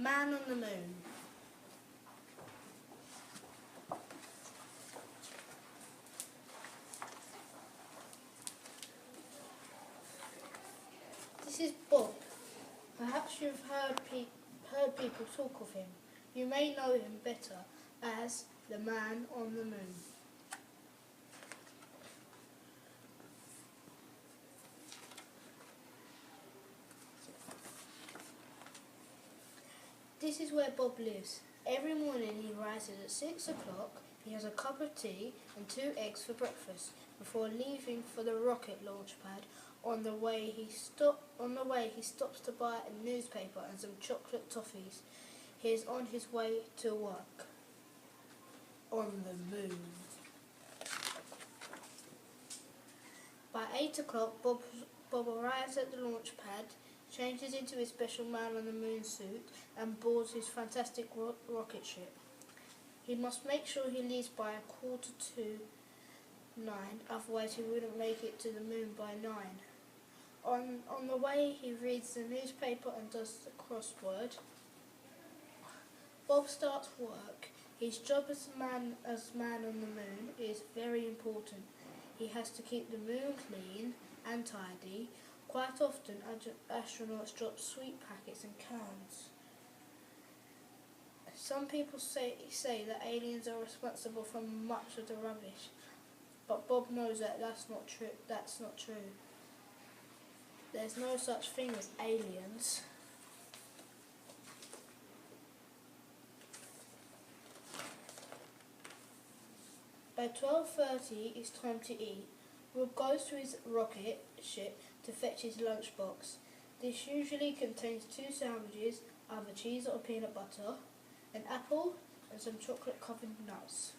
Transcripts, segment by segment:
Man on the Moon. This is Bob. Perhaps you've heard people talk of him. You may know him better as the Man on the Moon. This is where Bob lives. Every morning he rises at 6 o'clock, he has a cup of tea and 2 eggs for breakfast before leaving for the rocket launch pad. On the way he stops to buy a newspaper and some chocolate toffees. He is on his way to work. On the moon. By 8 o'clock Bob arrives at the launch pad, changes into his special Man on the Moon suit and boards his fantastic rocket ship. He must make sure he leaves by 9:15, otherwise he wouldn't make it to the moon by 9. On the way he reads the newspaper and does the crossword. Bob starts work. His job as Man on the Moon is very important. He has to keep the moon clean and tidy. Quite often astronauts drop sweet packets and cans. Some people say that aliens are responsible for much of the rubbish, but Bob knows that that's not true. There's no such thing as aliens. By 12:30 it's time to eat. Bob goes to his rocket ship to fetch his lunchbox. This usually contains 2 sandwiches, either cheese or peanut butter, an apple and some chocolate-covered nuts.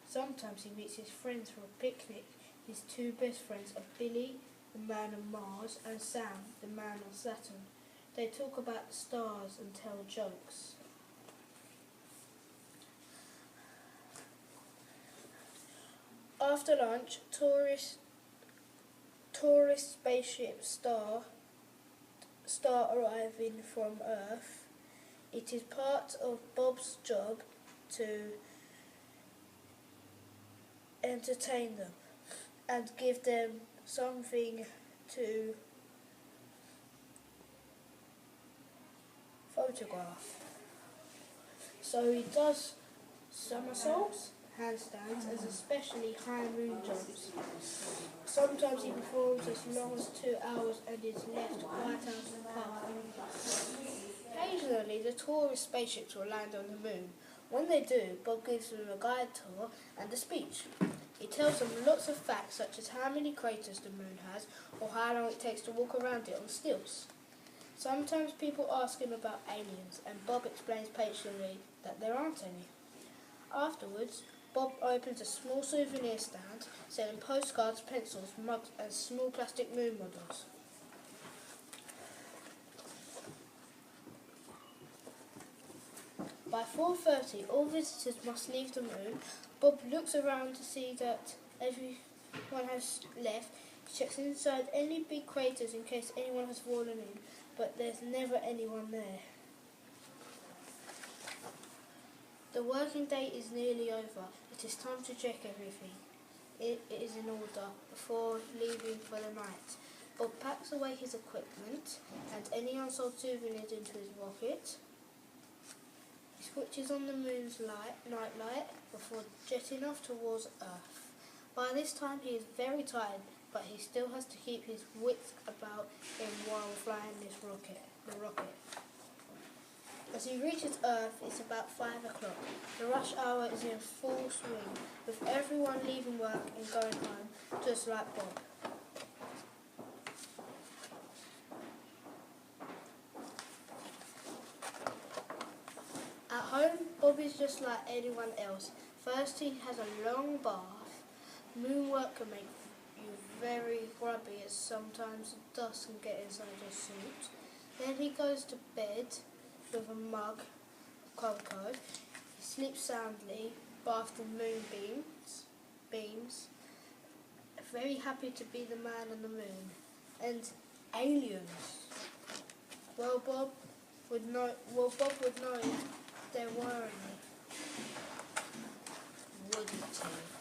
Sometimes he meets his friends for a picnic. His 2 best friends are Billy, the man on Mars, and Sam, the man on Saturn. They talk about the stars and tell jokes. After lunch, tourist spaceships start arriving from Earth. It is part of Bob's job to entertain them and give them something to photograph. So he does somersaults, handstands and especially high moon jumps. Sometimes he performs as long as 2 hours and is left quite out of the park. Occasionally the tourist spaceships will land on the moon. When they do, Bob gives them a guide tour and a speech. He tells them lots of facts such as how many craters the moon has or how long it takes to walk around it on stilts. Sometimes people ask him about aliens and Bob explains patiently that there aren't any. Afterwards, Bob opens a small souvenir stand selling postcards, pencils, mugs and small plastic moon models. By 4:30, all visitors must leave the moon. Bob looks around to see that everyone has left. He checks inside any big craters in case anyone has fallen in, but there's never anyone there. The working day is nearly over. It is time to check everything. It is in order before leaving for the night. Bob packs away his equipment and any unsold souvenirs into his rocket. He switches on the moon's night light before jetting off towards Earth. By this time he is very tired, but he still has to keep his wits about him while flying the rocket. As he reaches Earth, it's about 5 o'clock. The rush hour is in full swing, with everyone leaving work and going home, just like Bob. At home, Bob is just like anyone else. First, he has a long bath. Moon work can make you very grubby, as sometimes dust can get inside your suit. Then he goes to bed with a mug of cocoa. He sleeps soundly, bathed in beams, very happy to be the man on the moon. And aliens. Well, Bob, Bob would know there were any, wouldn't he?